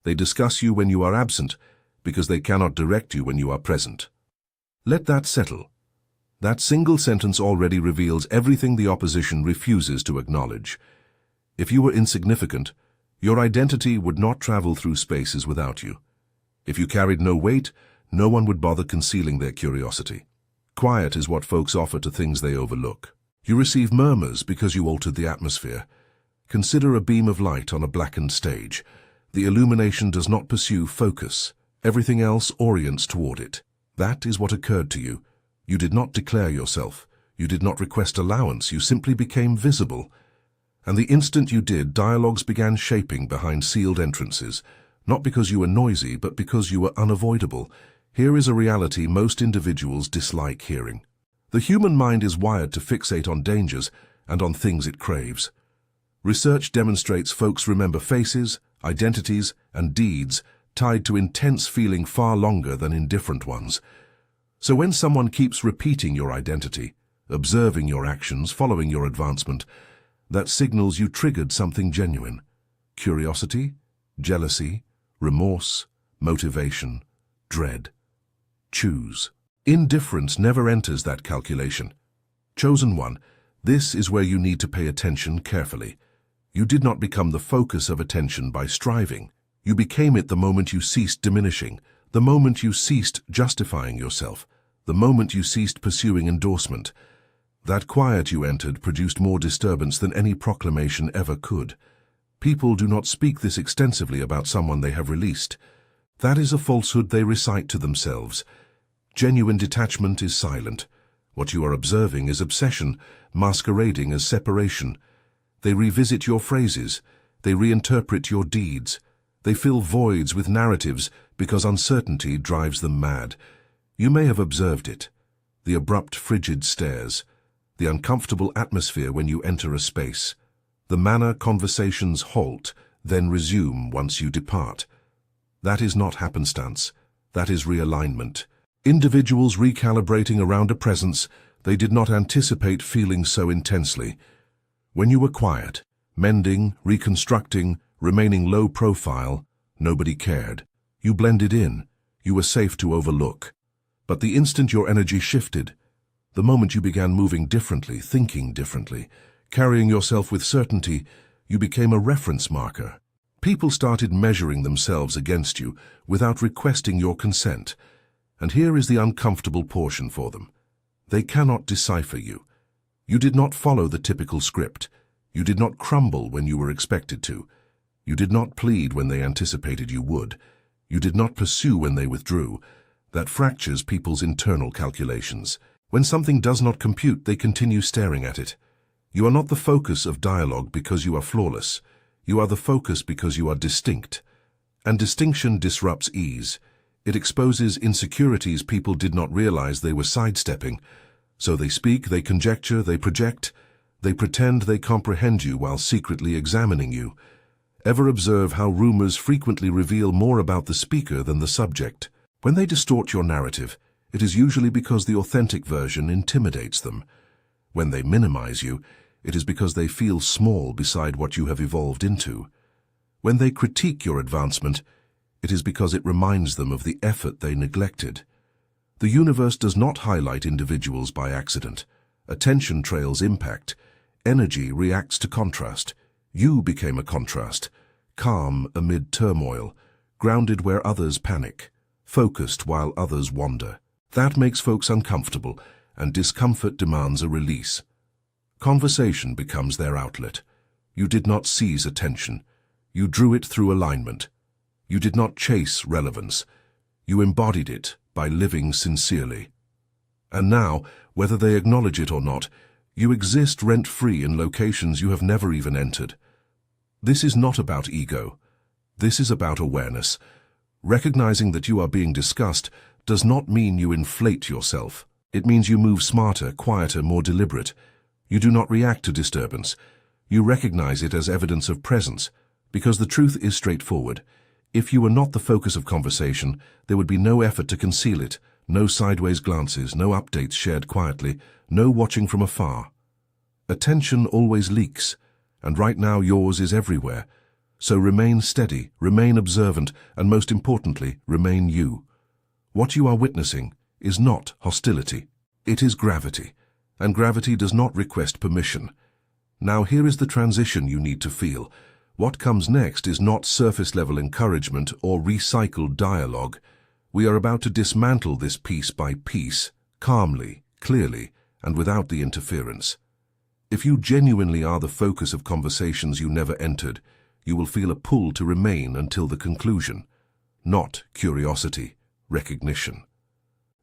They discuss you when you are absent, because they cannot direct you when you are present. Let that settle. That single sentence already reveals everything the opposition refuses to acknowledge. If you were insignificant, your identity would not travel through spaces without you. If you carried no weight, no one would bother concealing their curiosity. Quiet is what folks offer to things they overlook. You receive murmurs because you altered the atmosphere. Consider a beam of light on a blackened stage. The illumination does not pursue focus. Everything else orients toward it. That is what occurred to you. You did not declare yourself. You did not request allowance. You simply became visible. And the instant you did, dialogues began shaping behind sealed entrances, not because you were noisy, but because you were unavoidable. Here is a reality most individuals dislike hearing. The human mind is wired to fixate on dangers and on things it craves. Research demonstrates folks remember faces, identities, and deeds tied to intense feeling far longer than indifferent ones. So when someone keeps repeating your identity, observing your actions, following your advancement, that signals you triggered something genuine. Curiosity, jealousy, remorse, motivation, dread. Choose. Indifference never enters that calculation. Chosen one, this is where you need to pay attention carefully. You did not become the focus of attention by striving. You became it the moment you ceased diminishing, the moment you ceased justifying yourself, the moment you ceased pursuing endorsement. That quiet you entered produced more disturbance than any proclamation ever could. People do not speak this extensively about someone they have released. That is a falsehood they recite to themselves. Genuine detachment is silent. What you are observing is obsession, masquerading as separation. They revisit your phrases. They reinterpret your deeds. They fill voids with narratives because uncertainty drives them mad. You may have observed it. The abrupt, frigid stares. The uncomfortable atmosphere when you enter a space. The manner conversations halt, then resume once you depart. That is not happenstance. That is realignment. Individuals recalibrating around a presence they did not anticipate feeling so intensely. When you were quiet, mending, reconstructing, remaining low profile, nobody cared. You blended in. You were safe to overlook. But the instant your energy shifted, the moment you began moving differently, thinking differently, carrying yourself with certainty, you became a reference marker. People started measuring themselves against you without requesting your consent. And here is the uncomfortable portion for them. They cannot decipher you. You did not follow the typical script. You did not crumble when you were expected to. You did not plead when they anticipated you would. You did not pursue when they withdrew. That fractures people's internal calculations. When something does not compute, they continue staring at it. You are not the focus of dialogue because you are flawless. You are the focus because you are distinct. And distinction disrupts ease. It exposes insecurities people did not realize they were sidestepping. So they speak, they conjecture, they project. They pretend they comprehend you while secretly examining you. Ever observe how rumors frequently reveal more about the speaker than the subject? When they distort your narrative, it is usually because the authentic version intimidates them. When they minimize you, it is because they feel small beside what you have evolved into. When they critique your advancement, it is because it reminds them of the effort they neglected. The universe does not highlight individuals by accident. Attention trails impact. Energy reacts to contrast. You became a contrast, calm amid turmoil, grounded where others panic, focused while others wander. That makes folks uncomfortable, and discomfort demands a release. Conversation becomes their outlet. You did not seize attention. You drew it through alignment. You did not chase relevance. You embodied it by living sincerely. And now, whether they acknowledge it or not, you exist rent-free in locations you have never even entered. This is not about ego. This is about awareness. Recognizing that you are being discussed does not mean you inflate yourself. It means you move smarter, quieter, more deliberate. You do not react to disturbance. You recognize it as evidence of presence, because the truth is straightforward. If you were not the focus of conversation, there would be no effort to conceal it, no sideways glances, no updates shared quietly, no watching from afar. Attention always leaks, and right now yours is everywhere. So remain steady, remain observant, and most importantly, remain you. What you are witnessing is not hostility. It is gravity, and gravity does not request permission. Now here is the transition you need to feel. What comes next is not surface-level encouragement or recycled dialogue. We are about to dismantle this piece by piece, calmly, clearly, and without the interference. If you genuinely are the focus of conversations you never entered, you will feel a pull to remain until the conclusion. Not curiosity, recognition.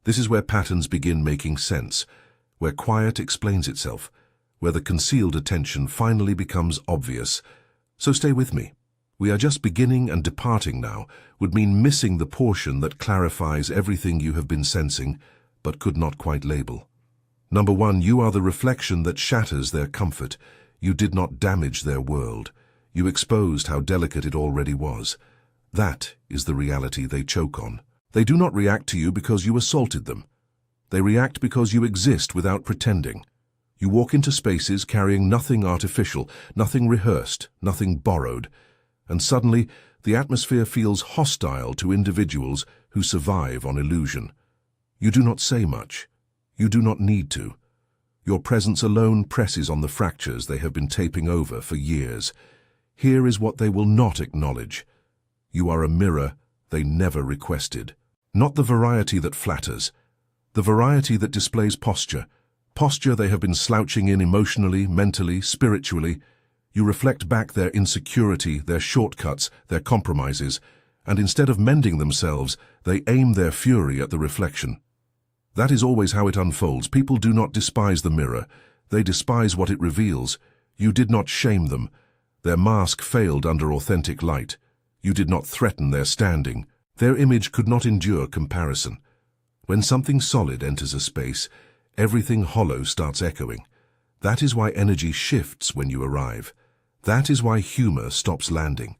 This is where patterns begin making sense, where quiet explains itself, where the concealed attention finally becomes obvious. So stay with me. We are just beginning, and departing now would mean missing the portion that clarifies everything you have been sensing, but could not quite label. Number one, you are the reflection that shatters their comfort. You did not damage their world. You exposed how delicate it already was. That is the reality they choke on. They do not react to you because you assaulted them. They react because you exist without pretending. You walk into spaces carrying nothing artificial, nothing rehearsed, nothing borrowed, and suddenly the atmosphere feels hostile to individuals who survive on illusion. You do not say much. You do not need to. Your presence alone presses on the fractures they have been taping over for years. Here is what they will not acknowledge. You are a mirror they never requested. Not the variety that flatters, the variety that displays posture. Posture they have been slouching in emotionally, mentally, spiritually. You reflect back their insecurity, their shortcuts, their compromises, and instead of mending themselves, they aim their fury at the reflection. That is always how it unfolds. People do not despise the mirror. They despise what it reveals. You did not shame them. Their mask failed under authentic light. You did not threaten their standing. Their image could not endure comparison. When something solid enters a space, everything hollow starts echoing. That is why energy shifts when you arrive. That is why humor stops landing.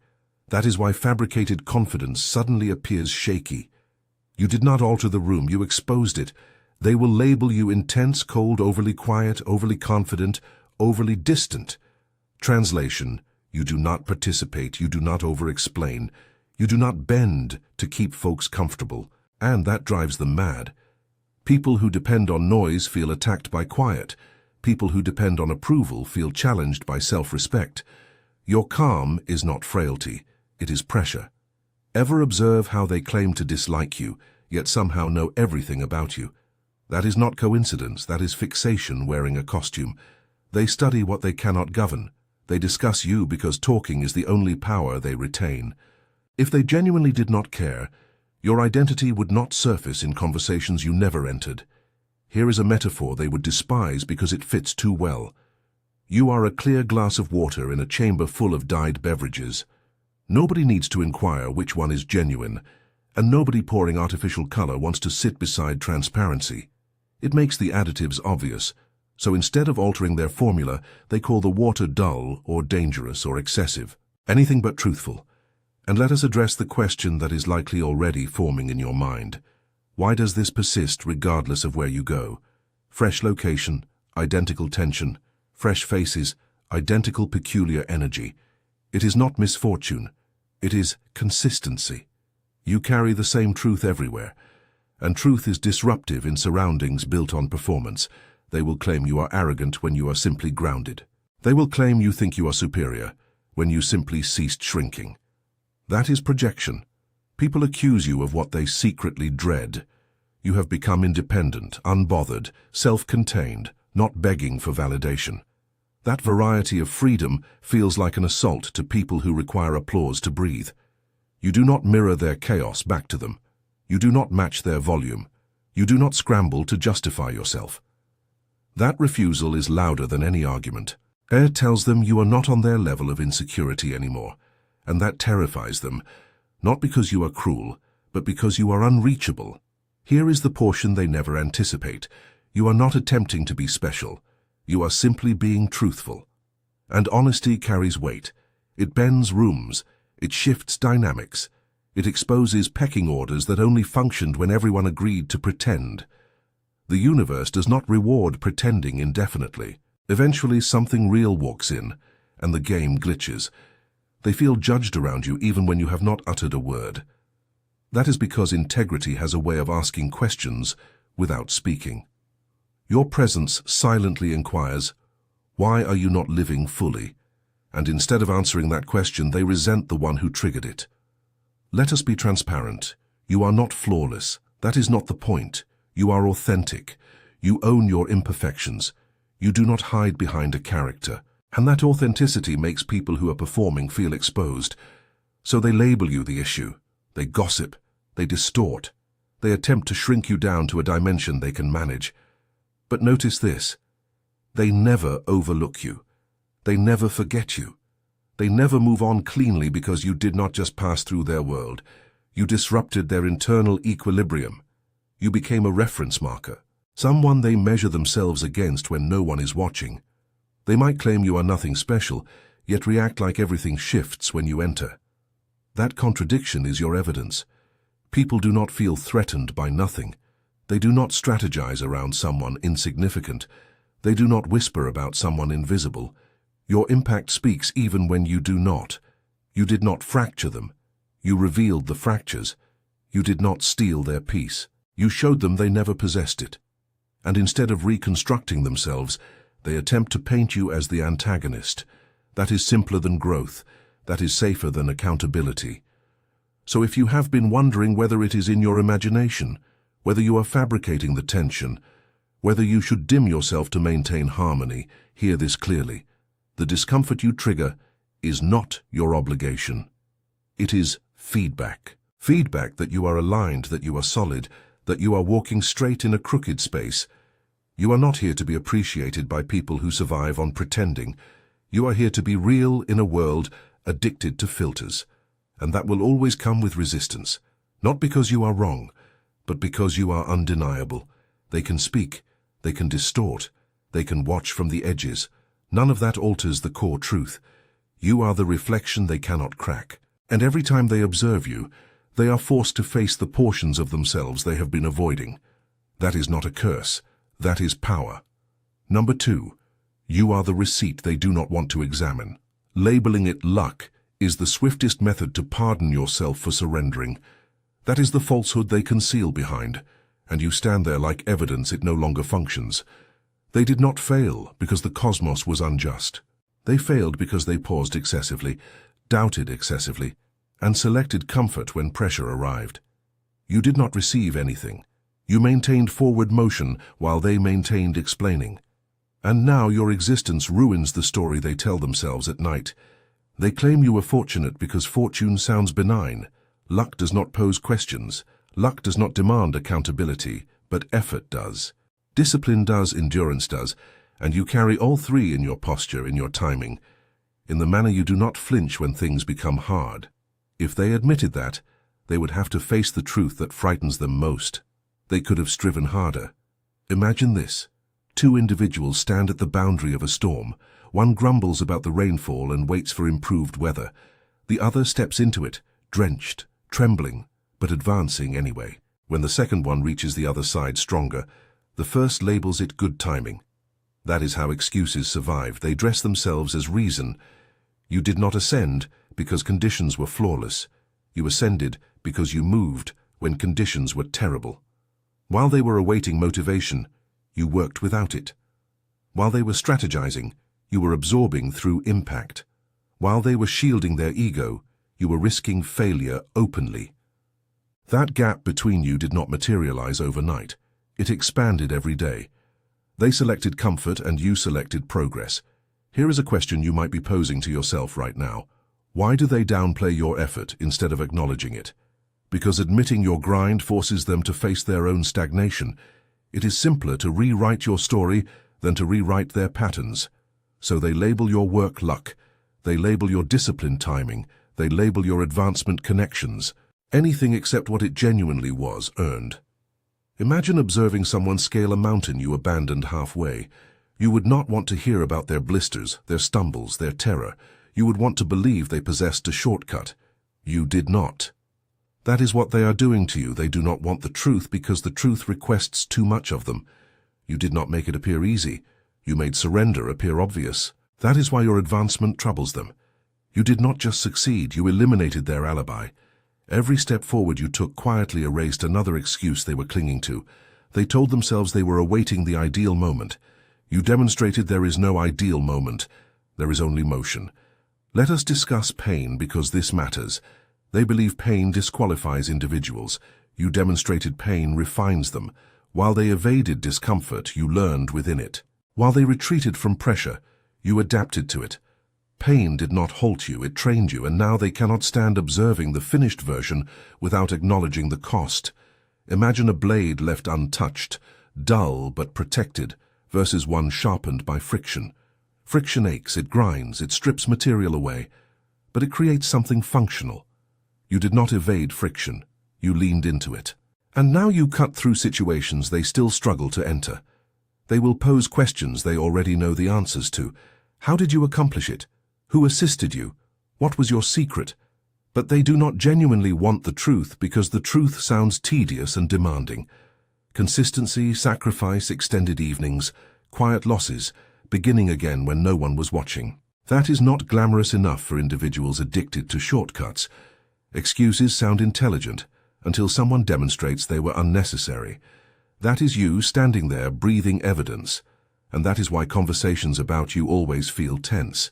That is why fabricated confidence suddenly appears shaky. You did not alter the room, you exposed it. They will label you intense, cold, overly quiet, overly confident, overly distant. Translation: you do not participate, you do not over-explain, you do not bend to keep folks comfortable, and that drives them mad. People who depend on noise feel attacked by quiet. People who depend on approval feel challenged by self-respect. Your calm is not frailty, it is pressure. Ever observe how they claim to dislike you, yet somehow know everything about you? That is not coincidence, that is fixation wearing a costume. They study what they cannot govern. They discuss you because talking is the only power they retain. If they genuinely did not care, your identity would not surface in conversations you never entered. Here is a metaphor they would despise because it fits too well. You are a clear glass of water in a chamber full of dyed beverages. Nobody needs to inquire which one is genuine, and nobody pouring artificial color wants to sit beside transparency. It makes the additives obvious, so instead of altering their formula, they call the water dull or dangerous or excessive, anything but truthful. And let us address the question that is likely already forming in your mind. Why does this persist regardless of where you go? Fresh location, identical tension. Fresh faces, identical peculiar energy. It is not misfortune. It is consistency. You carry the same truth everywhere, and truth is disruptive in surroundings built on performance. They will claim you are arrogant when you are simply grounded. They will claim you think you are superior when you simply ceased shrinking. That is projection. People accuse you of what they secretly dread. You have become independent, unbothered, self-contained, not begging for validation. That variety of freedom feels like an assault to people who require applause to breathe. You do not mirror their chaos back to them. You do not match their volume. You do not scramble to justify yourself. That refusal is louder than any argument. It tells them you are not on their level of insecurity anymore, and that terrifies them, not because you are cruel, but because you are unreachable. Here is the portion they never anticipate. You are not attempting to be special. You are simply being truthful. And honesty carries weight. It bends rooms. It shifts dynamics. It exposes pecking orders that only functioned when everyone agreed to pretend. The universe does not reward pretending indefinitely. Eventually, something real walks in, and the game glitches. They feel judged around you even when you have not uttered a word. That is because integrity has a way of asking questions without speaking. Your presence silently inquires, "Why are you not living fully?" And instead of answering that question, they resent the one who triggered it. Let us be transparent. You are not flawless. That is not the point. You are authentic. You own your imperfections. You do not hide behind a character. And that authenticity makes people who are performing feel exposed. So they label you the issue. They gossip. They distort. They attempt to shrink you down to a dimension they can manage. But notice this. They never overlook you. They never forget you. They never move on cleanly because you did not just pass through their world. You disrupted their internal equilibrium. You became a reference marker, someone they measure themselves against when no one is watching. They might claim you are nothing special, yet react like everything shifts when you enter. That contradiction is your evidence. People do not feel threatened by nothing. They do not strategize around someone insignificant. They do not whisper about someone invisible. Your impact speaks even when you do not. You did not fracture them. You revealed the fractures. You did not steal their peace. You showed them they never possessed it. And instead of reconstructing themselves, they attempt to paint you as the antagonist. That is simpler than growth. That is safer than accountability. So if you have been wondering whether it is in your imagination, whether you are fabricating the tension, whether you should dim yourself to maintain harmony, hear this clearly. The discomfort you trigger is not your obligation. It is feedback. Feedback that you are aligned, that you are solid, that you are walking straight in a crooked space. You are not here to be appreciated by people who survive on pretending. You are here to be real in a world addicted to filters. And that will always come with resistance. Not because you are wrong, but because you are undeniable. They can speak, they can distort, they can watch from the edges. None of that alters the core truth. You are the reflection they cannot crack. And every time they observe you, they are forced to face the portions of themselves they have been avoiding. That is not a curse. That is power. Number 2, you are the receipt they do not want to examine. Labeling it luck is the swiftest method to pardon yourself for surrendering. That is the falsehood they conceal behind, and you stand there like evidence it no longer functions. They did not fail because the cosmos was unjust. They failed because they paused excessively, doubted excessively, and selected comfort when pressure arrived. You did not receive anything. You maintained forward motion while they maintained explaining. And now your existence ruins the story they tell themselves at night. They claim you were fortunate because fortune sounds benign. Luck does not pose questions. Luck does not demand accountability, but effort does. Discipline does, endurance does, and you carry all three in your posture, in your timing, in the manner you do not flinch when things become hard. If they admitted that, they would have to face the truth that frightens them most. They could have striven harder. Imagine this. 2 individuals stand at the boundary of a storm. One grumbles about the rainfall and waits for improved weather. The other steps into it, drenched, trembling, but advancing anyway. When the second one reaches the other side stronger, the first labels it good timing. That is how excuses survive. They dress themselves as reason. You did not ascend because conditions were flawless. You ascended because you moved when conditions were terrible. While they were awaiting motivation, you worked without it. While they were strategizing, you were absorbing through impact. While they were shielding their ego, you were risking failure openly. That gap between you did not materialize overnight. It expanded every day. They selected comfort and you selected progress. Here is a question you might be posing to yourself right now. Why do they downplay your effort instead of acknowledging it? Because admitting your grind forces them to face their own stagnation. It is simpler to rewrite your story than to rewrite their patterns. So they label your work luck. They label your discipline timing. They label your advancement connections. Anything except what it genuinely was, earned. Imagine observing someone scale a mountain you abandoned halfway. You would not want to hear about their blisters, their stumbles, their terror. You would want to believe they possessed a shortcut. You did not. That is what they are doing to you. They do not want the truth because the truth requests too much of them. You did not make it appear easy. You made surrender appear obvious. That is why your advancement troubles them. You did not just succeed, you eliminated their alibi. Every step forward you took quietly erased another excuse they were clinging to. They told themselves they were awaiting the ideal moment. You demonstrated there is no ideal moment. There is only motion. Let us discuss pain because this matters. They believe pain disqualifies individuals. You demonstrated pain refines them. While they evaded discomfort, you learned within it. While they retreated from pressure, you adapted to it. Pain did not halt you, it trained you, and now they cannot stand observing the finished version without acknowledging the cost. Imagine a blade left untouched, dull but protected, versus one sharpened by friction. Friction aches, it grinds, it strips material away, but it creates something functional. You did not evade friction, you leaned into it. And now you cut through situations they still struggle to enter. They will pose questions they already know the answers to. How did you accomplish it? Who assisted you? What was your secret? But they do not genuinely want the truth because the truth sounds tedious and demanding. Consistency, sacrifice, extended evenings, quiet losses, beginning again when no one was watching. That is not glamorous enough for individuals addicted to shortcuts. Excuses sound intelligent until someone demonstrates they were unnecessary. That is you standing there breathing evidence, and that is why conversations about you always feel tense.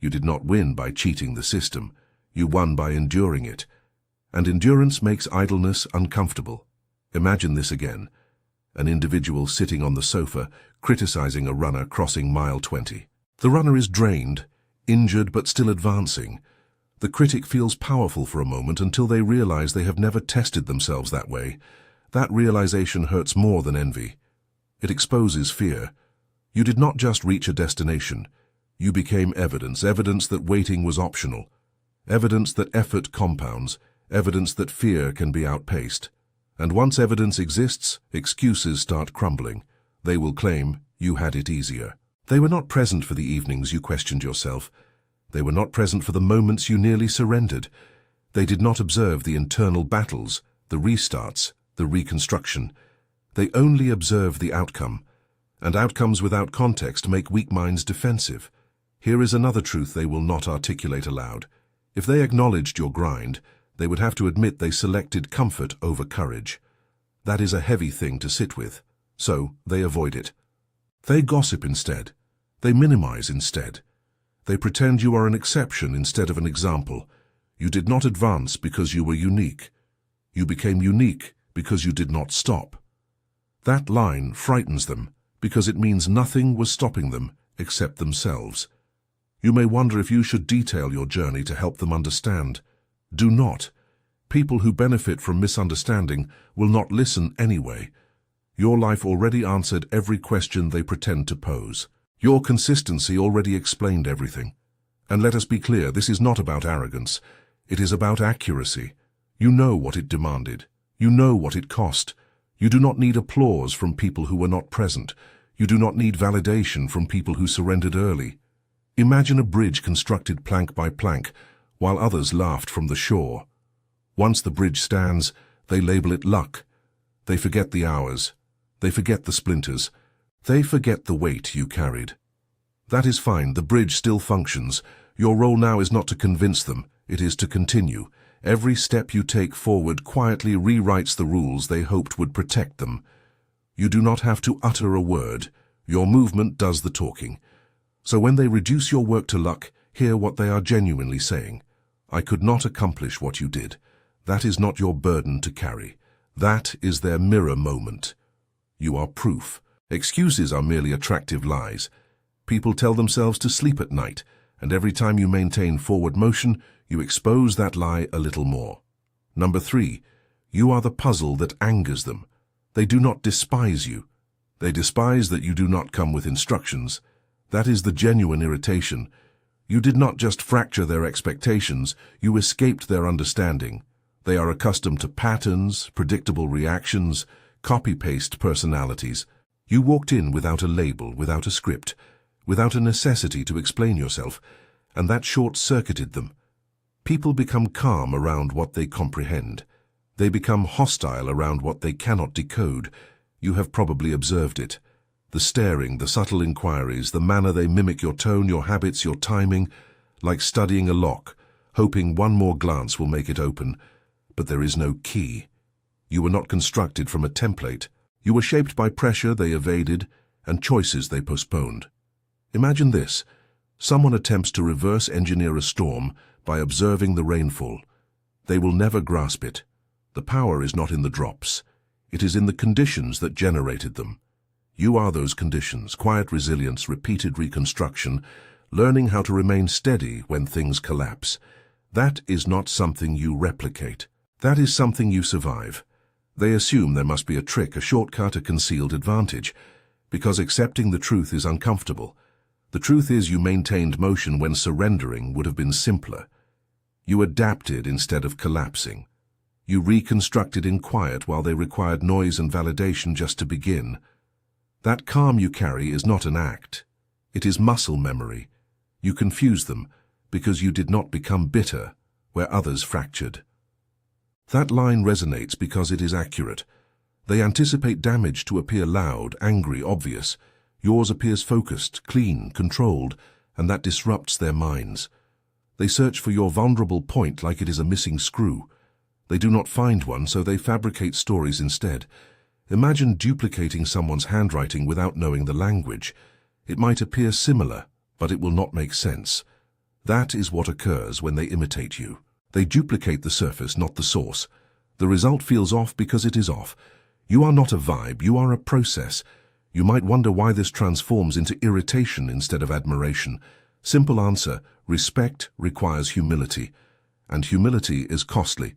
You did not win by cheating the system. You won by enduring it. And endurance makes idleness uncomfortable. Imagine this again. An individual sitting on the sofa, criticizing a runner crossing mile 20. The runner is drained, injured but still advancing. The critic feels powerful for a moment until they realize they have never tested themselves that way. That realization hurts more than envy. It exposes fear. You did not just reach a destination. You became evidence, evidence that waiting was optional, evidence that effort compounds, evidence that fear can be outpaced. And once evidence exists, excuses start crumbling. They will claim you had it easier. They were not present for the evenings you questioned yourself. They were not present for the moments you nearly surrendered. They did not observe the internal battles, the restarts, the reconstruction. They only observe the outcome. And outcomes without context make weak minds defensive. Here is another truth they will not articulate aloud. If they acknowledged your grind, they would have to admit they selected comfort over courage. That is a heavy thing to sit with, so they avoid it. They gossip instead. They minimize instead. They pretend you are an exception instead of an example. You did not advance because you were unique. You became unique because you did not stop. That line frightens them because it means nothing was stopping them except themselves. You may wonder if you should detail your journey to help them understand. Do not. People who benefit from misunderstanding will not listen anyway. Your life already answered every question they pretend to pose. Your consistency already explained everything. And let us be clear, this is not about arrogance. It is about accuracy. You know what it demanded. You know what it cost. You do not need applause from people who were not present. You do not need validation from people who surrendered early. Imagine a bridge constructed plank by plank, while others laughed from the shore. Once the bridge stands, they label it luck. They forget the hours. They forget the splinters. They forget the weight you carried. That is fine, the bridge still functions. Your role now is not to convince them, it is to continue. Every step you take forward quietly rewrites the rules they hoped would protect them. You do not have to utter a word. Your movement does the talking. So when they reduce your work to luck, hear what they are genuinely saying. I could not accomplish what you did. That is not your burden to carry. That is their mirror moment. You are proof. Excuses are merely attractive lies. People tell themselves to sleep at night, and every time you maintain forward motion, you expose that lie a little more. Number 3, you are the puzzle that angers them. They do not despise you. They despise that you do not come with instructions. That is the genuine irritation. You did not just fracture their expectations, you escaped their understanding. They are accustomed to patterns, predictable reactions, copy-paste personalities. You walked in without a label, without a script, without a necessity to explain yourself, and that short-circuited them. People become calm around what they comprehend. They become hostile around what they cannot decode. You have probably observed it. The staring, the subtle inquiries, the manner they mimic your tone, your habits, your timing. like studying a lock, hoping one more glance will make it open, but there is no key. You were not constructed from a template. You were shaped by pressure they evaded and choices they postponed. Imagine this. Someone attempts to reverse engineer a storm by observing the rainfall. They will never grasp it. The power is not in the drops. It is in the conditions that generated them. You are those conditions: quiet resilience, repeated reconstruction, learning how to remain steady when things collapse. That is not something you replicate. That is something you survive. They assume there must be a trick, a shortcut, a concealed advantage, because accepting the truth is uncomfortable. The truth is you maintained motion when surrendering would have been simpler. You adapted instead of collapsing. You reconstructed in quiet while they required noise and validation just to begin. That calm you carry is not an act. It is muscle memory. You confuse them because you did not become bitter where others fractured. That line resonates because it is accurate. They anticipate damage to appear loud, angry, obvious. Yours appears focused, clean, controlled, and that disrupts their minds. They search for your vulnerable point like it is a missing screw. They do not find one, so they fabricate stories instead. Imagine duplicating someone's handwriting without knowing the language. It might appear similar, but it will not make sense. That is what occurs when they imitate you. They duplicate the surface, not the source. The result feels off because it is off. You are not a vibe, you are a process. You might wonder why this transforms into irritation instead of admiration. Simple answer: respect requires humility. And humility is costly.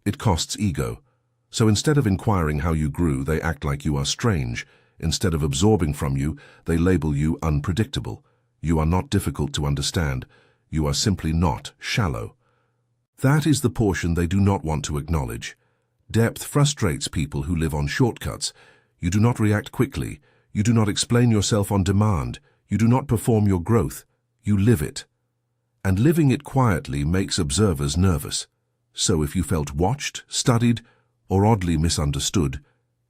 It costs ego. So instead of inquiring how you grew, they act like you are strange. Instead of absorbing from you, they label you unpredictable. You are not difficult to understand. You are simply not shallow. That is the portion they do not want to acknowledge. Depth frustrates people who live on shortcuts. You do not react quickly. You do not explain yourself on demand. You do not perform your growth. You live it. And living it quietly makes observers nervous. So if you felt watched, studied, or oddly misunderstood,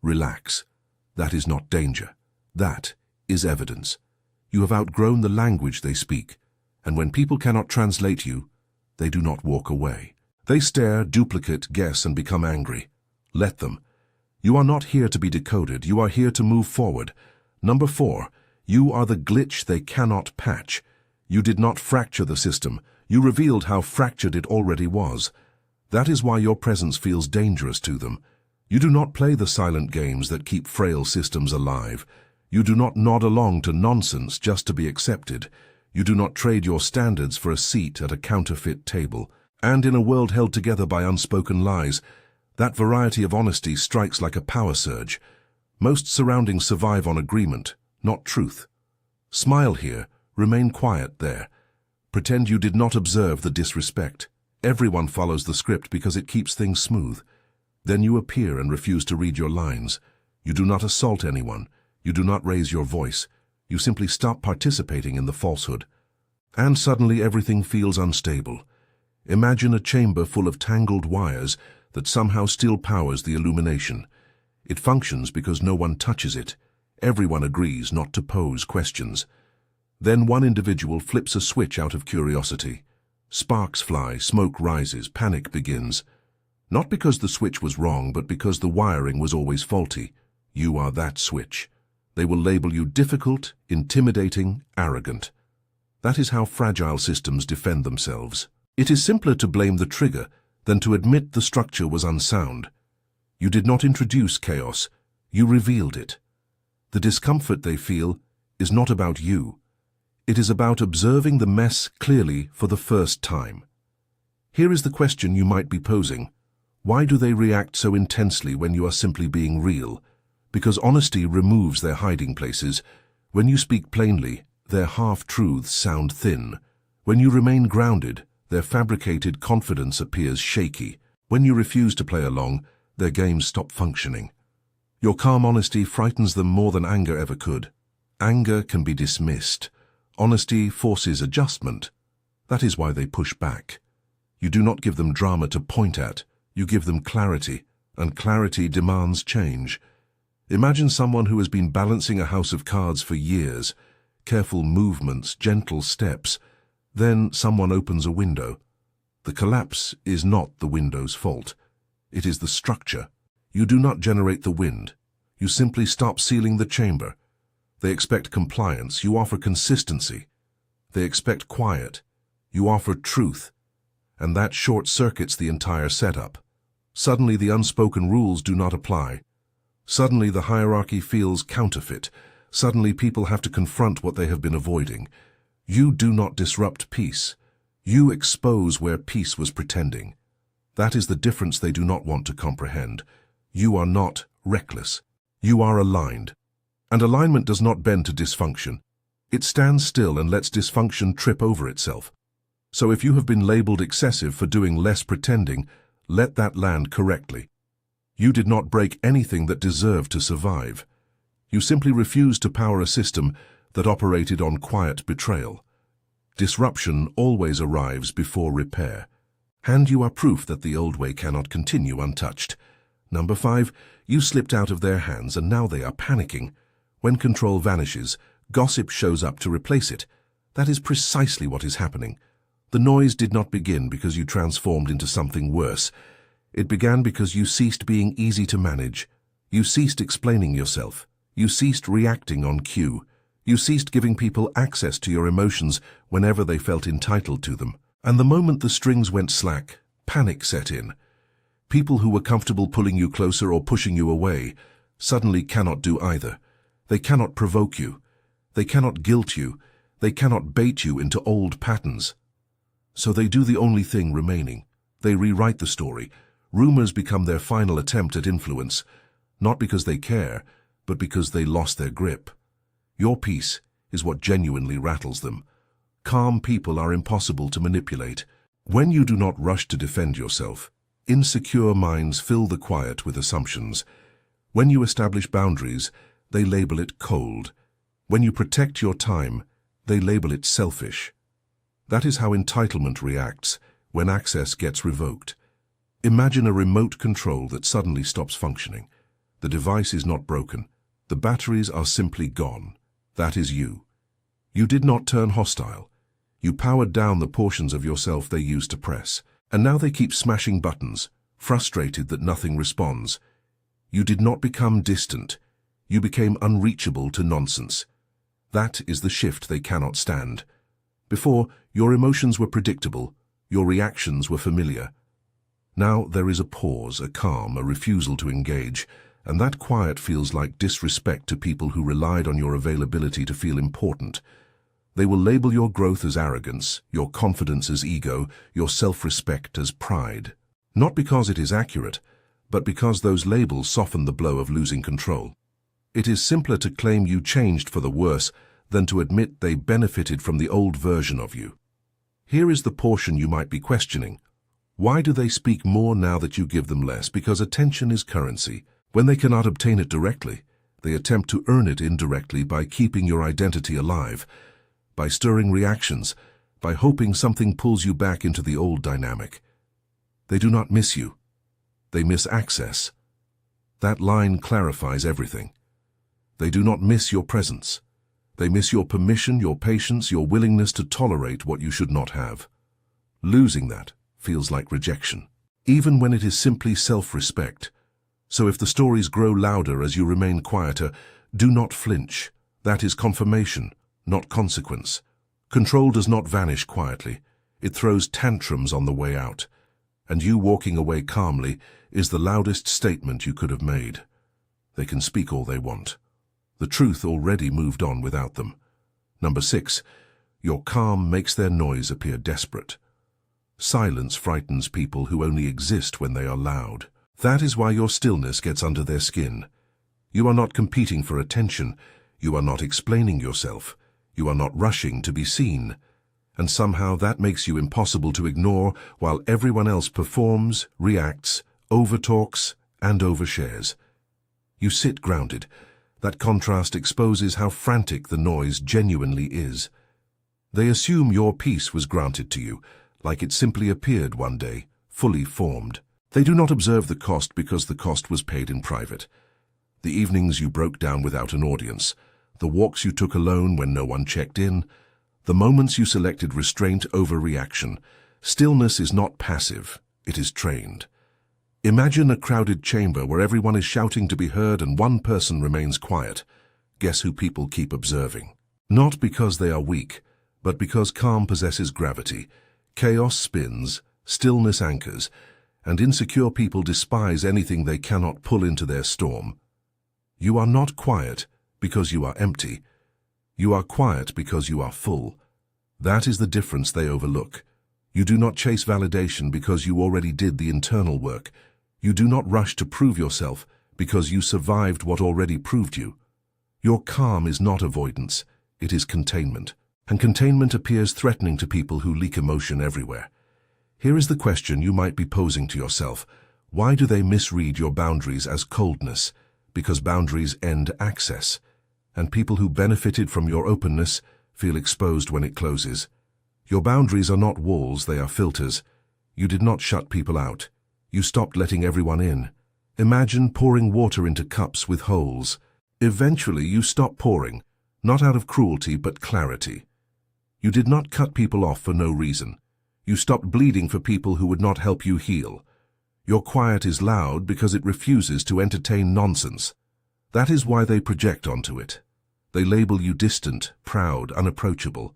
relax. That is not danger. That is evidence. You have outgrown the language they speak, and when people cannot translate you, they do not walk away. They stare, duplicate, guess, and become angry. Let them. You are not here to be decoded. You are here to move forward. Number 4, you are the glitch they cannot patch. You did not fracture the system. You revealed how fractured it already was. That is why your presence feels dangerous to them. You do not play the silent games that keep frail systems alive. You do not nod along to nonsense just to be accepted. You do not trade your standards for a seat at a counterfeit table. And in a world held together by unspoken lies, that variety of honesty strikes like a power surge. Most surroundings survive on agreement, not truth. Smile here, remain quiet there. Pretend you did not observe the disrespect. Everyone follows the script because it keeps things smooth. Then you appear and refuse to read your lines. You do not assault anyone. You do not raise your voice. You simply stop participating in the falsehood. And suddenly everything feels unstable. Imagine a chamber full of tangled wires that somehow still powers the illumination. It functions because no one touches it. Everyone agrees not to pose questions. Then one individual flips a switch out of curiosity. Sparks fly, smoke rises, panic begins. Not because the switch was wrong, but because the wiring was always faulty. You are that switch. They will label you difficult, intimidating, arrogant. That is how fragile systems defend themselves. It is simpler to blame the trigger than to admit the structure was unsound. You did not introduce chaos, you revealed it. The discomfort they feel is not about you. It is about observing the mess clearly for the first time. Here is the question you might be posing. Why do they react so intensely when you are simply being real? Because honesty removes their hiding places. When you speak plainly, their half-truths sound thin. When you remain grounded, their fabricated confidence appears shaky. When you refuse to play along, their games stop functioning. Your calm honesty frightens them more than anger ever could. Anger can be dismissed. Honesty forces adjustment. That is why they push back. You do not give them drama to point at. You give them clarity, and clarity demands change. Imagine someone who has been balancing a house of cards for years. Careful movements, gentle steps. Then someone opens a window. The collapse is not the window's fault. It is the structure. You do not generate the wind. You simply stop sealing the chamber. They expect compliance. You offer consistency. They expect quiet. You offer truth. And that short-circuits the entire setup. Suddenly the unspoken rules do not apply. Suddenly the hierarchy feels counterfeit. Suddenly people have to confront what they have been avoiding. You do not disrupt peace. You expose where peace was pretending. That is the difference they do not want to comprehend. You are not reckless. You are aligned. And alignment does not bend to dysfunction. It stands still and lets dysfunction trip over itself. So if you have been labeled excessive for doing less pretending, let that land correctly. You did not break anything that deserved to survive. You simply refused to power a system that operated on quiet betrayal. Disruption always arrives before repair. And you are proof that the old way cannot continue untouched. Number 5, you slipped out of their hands and now they are panicking. When control vanishes, gossip shows up to replace it. That is precisely what is happening. The noise did not begin because you transformed into something worse. It began because you ceased being easy to manage. You ceased explaining yourself. You ceased reacting on cue. You ceased giving people access to your emotions whenever they felt entitled to them. And the moment the strings went slack, panic set in. People who were comfortable pulling you closer or pushing you away suddenly cannot do either. They cannot provoke you. They cannot guilt you. They cannot bait you into old patterns. So they do the only thing remaining. They rewrite the story. Rumors become their final attempt at influence, not because they care, but because they lost their grip. Your peace is what genuinely rattles them. Calm people are impossible to manipulate. When you do not rush to defend yourself, insecure minds fill the quiet with assumptions. When you establish boundaries, they label it cold. When you protect your time, they label it selfish. That is how entitlement reacts when access gets revoked. Imagine a remote control that suddenly stops functioning. The device is not broken. The batteries are simply gone. That is you. You did not turn hostile. You powered down the portions of yourself they used to press. And now they keep smashing buttons, frustrated that nothing responds. You did not become distant. You became unreachable to nonsense. That is the shift they cannot stand. Before, your emotions were predictable, your reactions were familiar. Now there is a pause, a calm, a refusal to engage, and that quiet feels like disrespect to people who relied on your availability to feel important. They will label your growth as arrogance, your confidence as ego, your self-respect as pride. Not because it is accurate, but because those labels soften the blow of losing control. It is simpler to claim you changed for the worse than to admit they benefited from the old version of you. Here is the portion you might be questioning. Why do they speak more now that you give them less? Because attention is currency. When they cannot obtain it directly, they attempt to earn it indirectly by keeping your identity alive, by stirring reactions, by hoping something pulls you back into the old dynamic. They do not miss you. They miss access. That line clarifies everything. They do not miss your presence. They miss your permission, your patience, your willingness to tolerate what you should not have. Losing that feels like rejection, even when it is simply self-respect. So if the stories grow louder as you remain quieter, do not flinch. That is confirmation, not consequence. Control does not vanish quietly. It throws tantrums on the way out. And you walking away calmly is the loudest statement you could have made. They can speak all they want. The truth already moved on without them. Number 6, your calm makes their noise appear desperate. Silence frightens people who only exist when they are loud. That is why your stillness gets under their skin. You are not competing for attention. You are not explaining yourself. You are not rushing to be seen. And somehow that makes you impossible to ignore while everyone else performs, reacts, overtalks, and overshares. You sit grounded. That contrast exposes how frantic the noise genuinely is. They assume your peace was granted to you, like it simply appeared one day, fully formed. They do not observe the cost because the cost was paid in private. The evenings you broke down without an audience, the walks you took alone when no one checked in, The moments you selected restraint over reaction. Stillness is not passive, it is trained. Imagine a crowded chamber where everyone is shouting to be heard and one person remains quiet. Guess who people keep observing? Not because they are weak, but because calm possesses gravity. Chaos spins, stillness anchors, and insecure people despise anything they cannot pull into their storm. You are not quiet because you are empty. You are quiet because you are full. That is the difference they overlook. You do not chase validation because you already did the internal work. You do not rush to prove yourself because you survived what already proved you. Your calm is not avoidance, it is containment. And containment appears threatening to people who leak emotion everywhere. Here is the question you might be posing to yourself. Why do they misread your boundaries as coldness? Because boundaries end access. And people who benefited from your openness feel exposed when it closes. Your boundaries are not walls, they are filters. You did not shut people out. You stopped letting everyone in. Imagine pouring water into cups with holes. Eventually you stop pouring, not out of cruelty but clarity. You did not cut people off for no reason. You stopped bleeding for people who would not help you heal. Your quiet is loud because it refuses to entertain nonsense. That is why they project onto it. They label you distant, proud, unapproachable.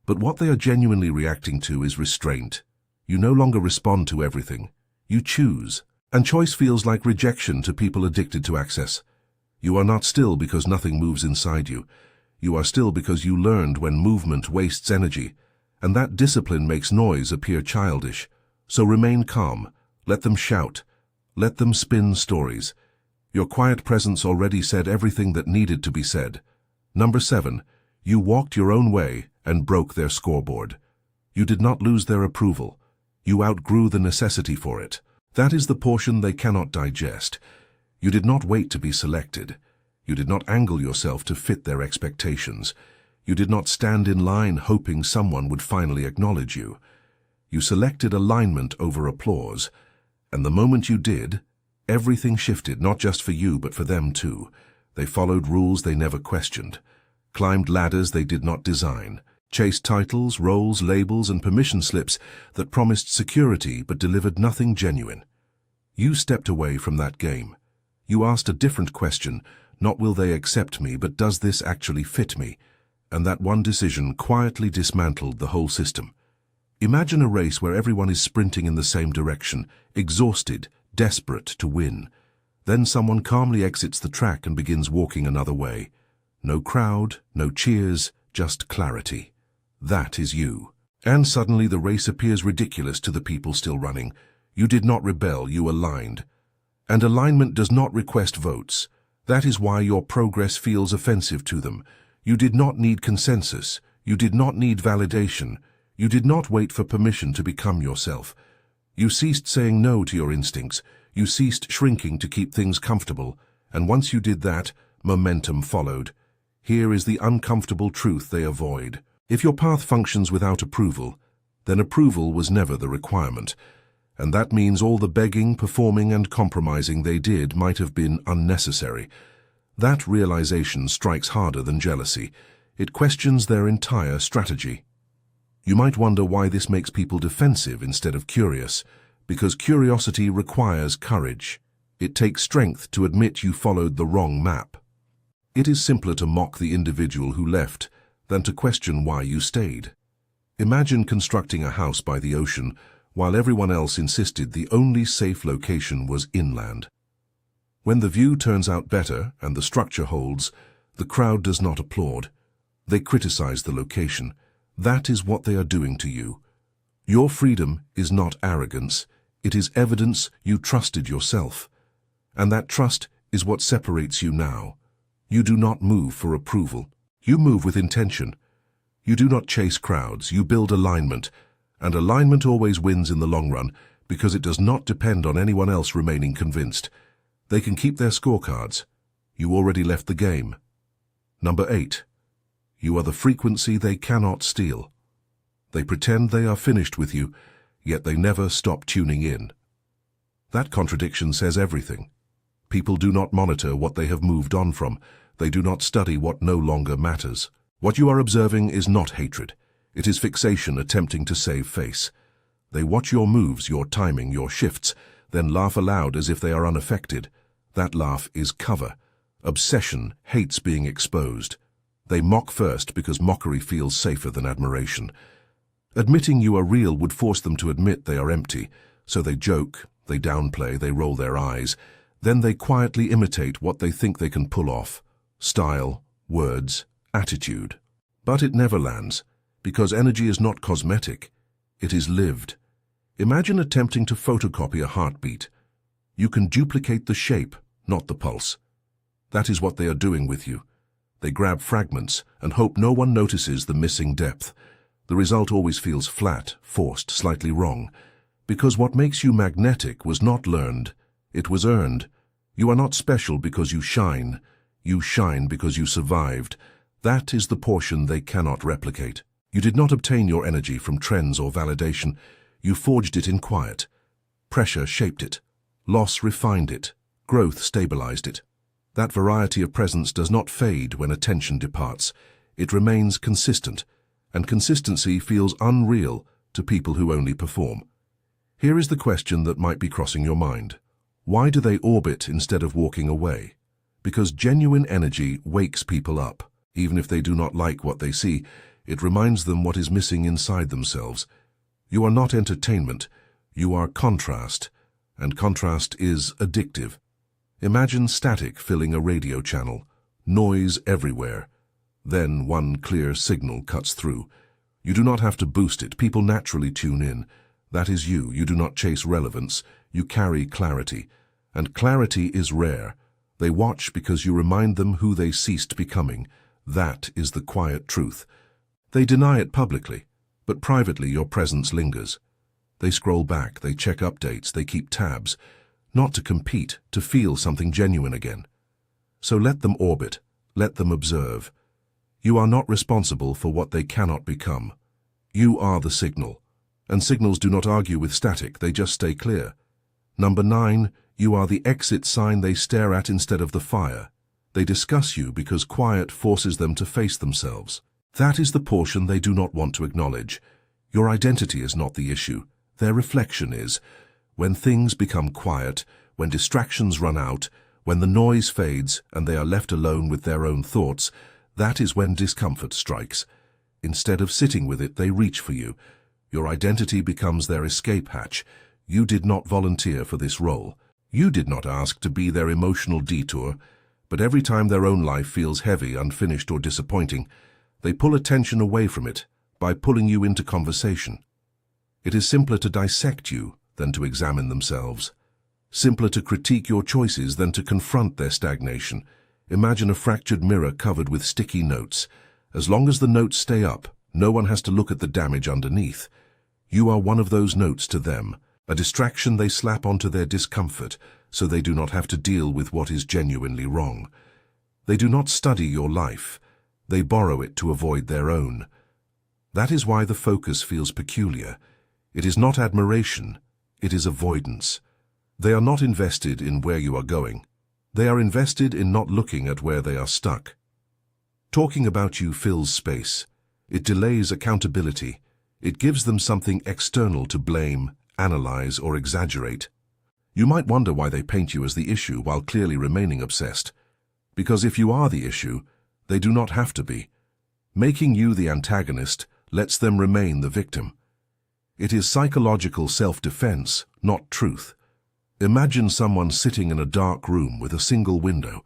But what they are genuinely reacting to is restraint. You no longer respond to everything. You choose. And choice feels like rejection to people addicted to access. You are not still because nothing moves inside you. You are still because you learned when movement wastes energy, and that discipline makes noise appear childish. So remain calm. Let them shout. Let them spin stories. Your quiet presence already said everything that needed to be said. Number 7. You walked your own way and broke their scoreboard. You did not lose their approval. You outgrew the necessity for it. That is the portion they cannot digest. You did not wait to be selected. You did not angle yourself to fit their expectations. You did not stand in line hoping someone would finally acknowledge you. You selected alignment over applause. And the moment you did, everything shifted, not just for you but for them too. They followed rules they never questioned, climbed ladders they did not design, chased titles, roles, labels, and permission slips that promised security but delivered nothing genuine. You stepped away from that game. You asked a different question, not will they accept me, but does this actually fit me? And that one decision quietly dismantled the whole system. Imagine a race where everyone is sprinting in the same direction, exhausted, desperate to win. Then someone calmly exits the track and begins walking another way. No crowd, no cheers, just clarity. That is you. And suddenly the race appears ridiculous to the people still running. You did not rebel, you aligned. And alignment does not request votes. That is why your progress feels offensive to them. You did not need consensus. You did not need validation. You did not wait for permission to become yourself. You ceased saying no to your instincts. You ceased shrinking to keep things comfortable. And once you did that, momentum followed. Here is the uncomfortable truth they avoid. If your path functions without approval, then approval was never the requirement. And that means all the begging, performing, and compromising they did might have been unnecessary. That realization strikes harder than jealousy. It questions their entire strategy. You might wonder why this makes people defensive instead of curious, because curiosity requires courage. It takes strength to admit you followed the wrong map. It is simpler to mock the individual who left than to question why you stayed. Imagine constructing a house by the ocean while everyone else insisted the only safe location was inland. When the view turns out better and the structure holds, the crowd does not applaud. They criticize the location. That is what they are doing to you. Your freedom is not arrogance. It is evidence you trusted yourself. And that trust is what separates you now. You do not move for approval. You move with intention. You do not chase crowds. You build alignment. And alignment always wins in the long run because it does not depend on anyone else remaining convinced. They can keep their scorecards. You already left the game. Number 8. You are the frequency they cannot steal. They pretend they are finished with you, yet they never stop tuning in. That contradiction says everything. People do not monitor what they have moved on from. They do not study what no longer matters. What you are observing is not hatred. It is fixation attempting to save face. They watch your moves, your timing, your shifts, then laugh aloud as if they are unaffected. That laugh is cover. Obsession hates being exposed. They mock first because mockery feels safer than admiration. Admitting you are real would force them to admit they are empty, so they joke, they downplay, they roll their eyes. Then they quietly imitate what they think they can pull off: style, words, attitude. But it never lands, because energy is not cosmetic. It is lived. Imagine attempting to photocopy a heartbeat. You can duplicate the shape, not the pulse. That is what they are doing with you. They grab fragments and hope no one notices the missing depth. The result always feels flat, forced, slightly wrong. Because what makes you magnetic was not learned, it was earned. You are not special because you shine. You shine because you survived. That is the portion they cannot replicate. You did not obtain your energy from trends or validation. You forged it in quiet. Pressure shaped it. Loss refined it. Growth stabilized it. That variety of presence does not fade when attention departs. It remains consistent, and consistency feels unreal to people who only perform. Here is the question that might be crossing your mind. Why do they orbit instead of walking away? Because genuine energy wakes people up. Even if they do not like what they see, it reminds them what is missing inside themselves. You are not entertainment, you are contrast, and contrast is addictive. Imagine static filling a radio channel, noise everywhere. Then one clear signal cuts through. You do not have to boost it, people naturally tune in. That is you. You do not chase relevance, you carry clarity. And clarity is rare. They watch because you remind them who they ceased becoming. That is the quiet truth. They deny it publicly, but privately your presence lingers. They scroll back, they check updates, they keep tabs, not to compete, to feel something genuine again. So let them orbit, let them observe. You are not responsible for what they cannot become. You are the signal. And signals do not argue with static, they just stay clear. Number 9, you are the exit sign they stare at instead of the fire. They discuss you because quiet forces them to face themselves. That is the portion they do not want to acknowledge. Your identity is not the issue. Their reflection is. When things become quiet, when distractions run out, when the noise fades and they are left alone with their own thoughts, that is when discomfort strikes. Instead of sitting with it, they reach for you. Your identity becomes their escape hatch. You did not volunteer for this role. You did not ask to be their emotional detour, but every time their own life feels heavy, unfinished, or disappointing, they pull attention away from it by pulling you into conversation. It is simpler to dissect you than to examine themselves. Simpler to critique your choices than to confront their stagnation. Imagine a fractured mirror covered with sticky notes. As long as the notes stay up, no one has to look at the damage underneath. You are one of those notes to them, a distraction they slap onto their discomfort so they do not have to deal with what is genuinely wrong. They do not study your life. They borrow it to avoid their own. That is why the focus feels peculiar. It is not admiration, it is avoidance. They are not invested in where you are going. They are invested in not looking at where they are stuck. Talking about you fills space. It delays accountability. It gives them something external to blame, analyze, or exaggerate. You might wonder why they paint you as the issue while clearly remaining obsessed. Because if you are the issue, they do not have to be. Making you the antagonist lets them remain the victim. It is psychological self-defense, not truth. Imagine someone sitting in a dark room with a single window.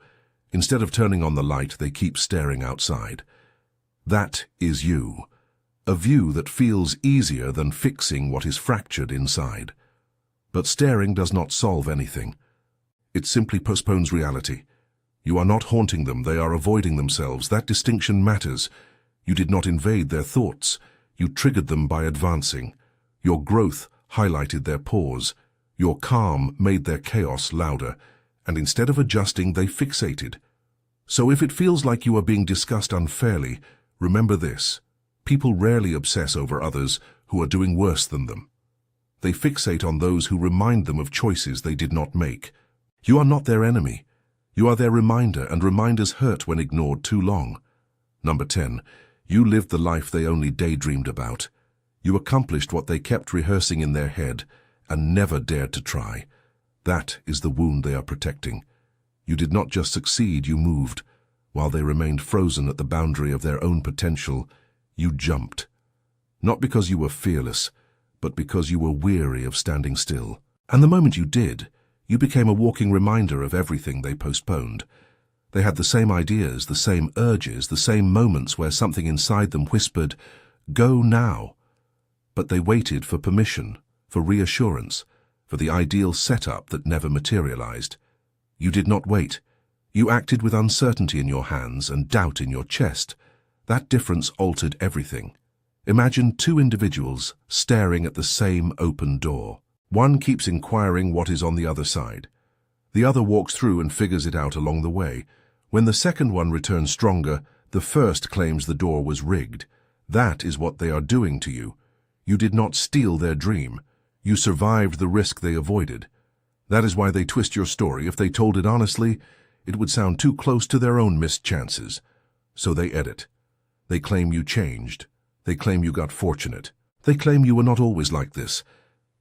Instead of turning on the light, they keep staring outside. That is you. A view that feels easier than fixing what is fractured inside. But staring does not solve anything. It simply postpones reality. You are not haunting them, they are avoiding themselves. That distinction matters. You did not invade their thoughts. You triggered them by advancing. Your growth highlighted their pause. Your calm made their chaos louder. And instead of adjusting, they fixated. So if it feels like you are being discussed unfairly, remember this. People rarely obsess over others who are doing worse than them. They fixate on those who remind them of choices they did not make. You are not their enemy. You are their reminder, and reminders hurt when ignored too long. Number 10. You lived the life they only daydreamed about. You accomplished what they kept rehearsing in their head and never dared to try. That is the wound they are protecting. You did not just succeed, you moved. While they remained frozen at the boundary of their own potential, you jumped. Not because you were fearless, but because you were weary of standing still. And the moment you did, you became a walking reminder of everything they postponed. They had the same ideas, the same urges, the same moments where something inside them whispered, "Go now." But they waited for permission, for reassurance, for the ideal setup that never materialized. You did not wait. You acted with uncertainty in your hands and doubt in your chest. That difference altered everything. Imagine two individuals staring at the same open door. One keeps inquiring what is on the other side. The other walks through and figures it out along the way. When the second one returns stronger, the first claims the door was rigged. That is what they are doing to you. You did not steal their dream. You survived the risk they avoided. That is why they twist your story. If they told it honestly, it would sound too close to their own missed chances. So they edit. They claim you changed. They claim you got fortunate. They claim you were not always like this.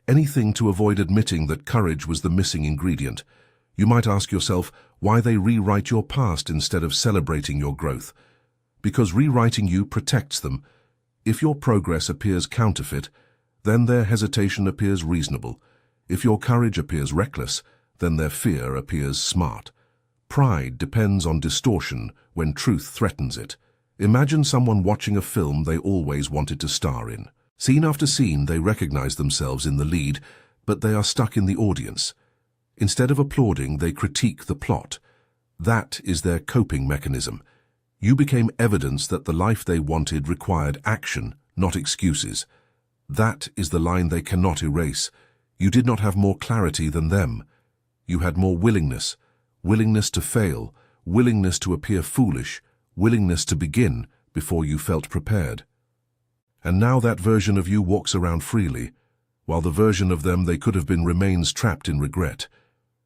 Anything to avoid admitting that courage was the missing ingredient. You might ask yourself why they rewrite your past instead of celebrating your growth. Because rewriting you protects them. If your progress appears counterfeit, then their hesitation appears reasonable. If your courage appears reckless, then their fear appears smart. Pride depends on distortion when truth threatens it. Imagine someone watching a film they always wanted to star in. Scene after scene, they recognize themselves in the lead, but they are stuck in the audience. Instead of applauding, they critique the plot. That is their coping mechanism. You became evidence that the life they wanted required action, not excuses. That is the line they cannot erase. You did not have more clarity than them. You had more willingness. Willingness to fail, willingness to appear foolish, willingness to begin before you felt prepared. And now that version of you walks around freely, while the version of them they could have been remains trapped in regret.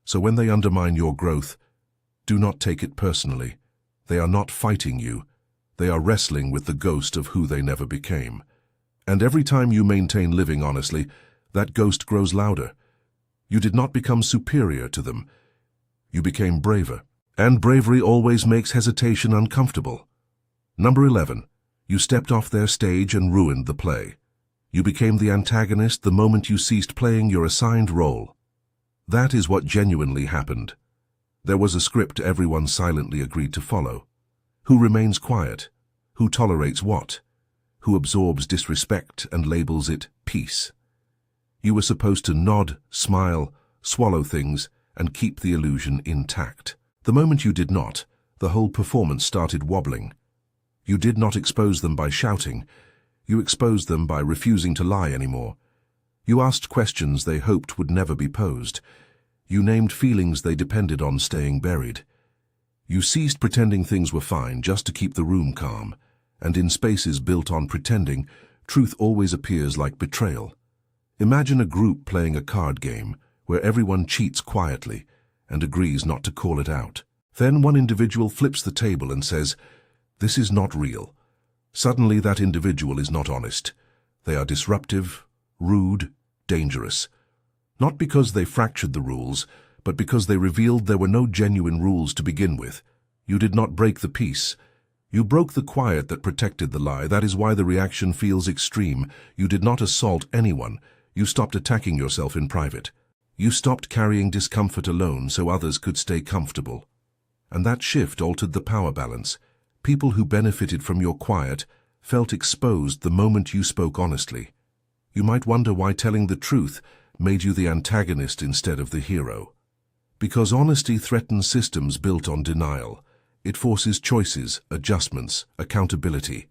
So when they undermine your growth, do not take it personally. They are not fighting you. They are wrestling with the ghost of who they never became. And every time you maintain living honestly, that ghost grows louder. You did not become superior to them. You became braver. And bravery always makes hesitation uncomfortable. Number 11. You stepped off their stage and ruined the play. You became the antagonist the moment you ceased playing your assigned role. That is what genuinely happened. There was a script everyone silently agreed to follow. Who remains quiet? Who tolerates what? Who absorbs disrespect and labels it peace? You were supposed to nod, smile, swallow things, and keep the illusion intact. The moment you did not, the whole performance started wobbling. You did not expose them by shouting. You exposed them by refusing to lie anymore. You asked questions they hoped would never be posed. You named feelings they depended on staying buried. You ceased pretending things were fine just to keep the room calm, and in spaces built on pretending, truth always appears like betrayal. Imagine a group playing a card game where everyone cheats quietly and agrees not to call it out. Then one individual flips the table and says, "This is not real." Suddenly that individual is not honest. They are disruptive, rude, dangerous. Not because they fractured the rules, but because they revealed there were no genuine rules to begin with. You did not break the peace. You broke the quiet that protected the lie. That is why the reaction feels extreme. You did not assault anyone. You stopped attacking yourself in private. You stopped carrying discomfort alone so others could stay comfortable. And that shift altered the power balance. People who benefited from your quiet felt exposed the moment you spoke honestly. You might wonder why telling the truth made you the antagonist instead of the hero. Because honesty threatens systems built on denial. It forces choices, adjustments, accountability.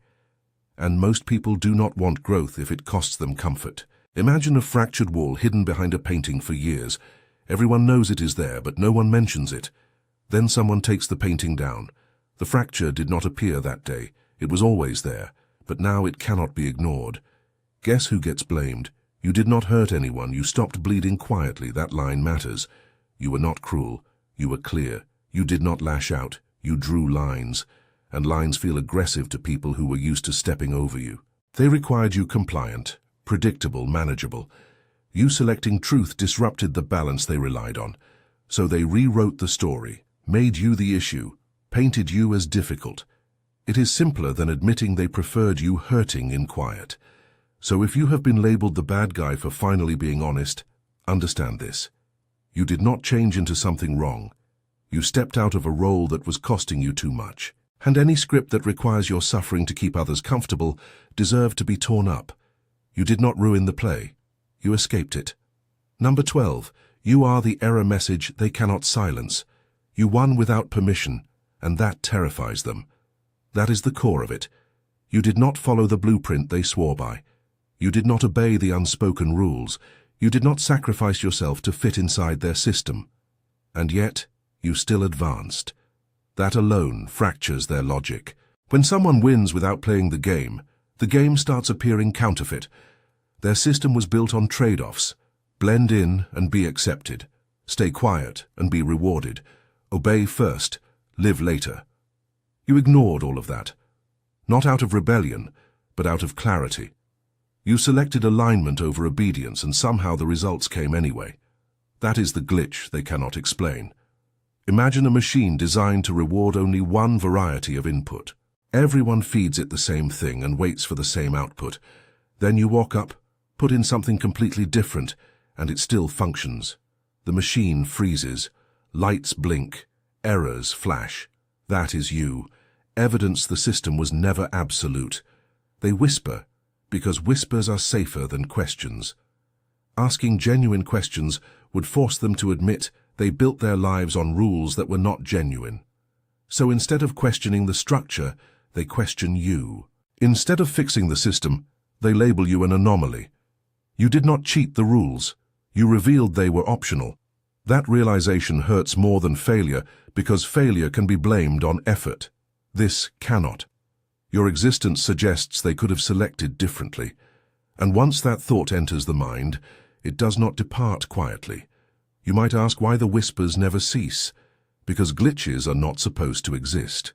And most people do not want growth if it costs them comfort. Imagine a fractured wall hidden behind a painting for years. Everyone knows it is there, but no one mentions it. Then someone takes the painting down. The fracture did not appear that day. It was always there, but now it cannot be ignored. Guess who gets blamed? You did not hurt anyone. You stopped bleeding quietly. That line matters. You were not cruel. You were clear. You did not lash out. You drew lines. and lines feel aggressive to people who were used to stepping over you. They required you compliant, predictable, manageable. You selecting truth disrupted the balance they relied on, so they rewrote the story, made you the issue, painted you as difficult. It is simpler than admitting they preferred you hurting in quiet. So if you have been labeled the bad guy for finally being honest, understand this. You did not change into something wrong. You stepped out of a role that was costing you too much. And any script that requires your suffering to keep others comfortable deserved to be torn up. You did not ruin the play. You escaped it. Number 12. You are the error message they cannot silence. You won without permission, and that terrifies them. That is the core of it. You did not follow the blueprint they swore by. You did not obey the unspoken rules. You did not sacrifice yourself to fit inside their system. And yet, you still advanced. That alone fractures their logic. When someone wins without playing the game starts appearing counterfeit. Their system was built on trade-offs. Blend in and be accepted. Stay quiet and be rewarded. Obey first, live later. You ignored all of that. Not out of rebellion, but out of clarity. You selected alignment over obedience, and somehow the results came anyway. That is the glitch they cannot explain. Imagine a machine designed to reward only one variety of input. Everyone feeds it the same thing and waits for the same output. Then you walk up, put in something completely different, and it still functions. The machine freezes, lights blink, errors flash. That is you. Evidence the system was never absolute. They whisper, because whispers are safer than questions. Asking genuine questions would force them to admit they built their lives on rules that were not genuine. So instead of questioning the structure, they question you. Instead of fixing the system, they label you an anomaly. You did not cheat the rules. You revealed they were optional. That realization hurts more than failure, because failure can be blamed on effort. This cannot. Your existence suggests they could have selected differently. And once that thought enters the mind, it does not depart quietly. You might ask why the whispers never cease. Because glitches are not supposed to exist.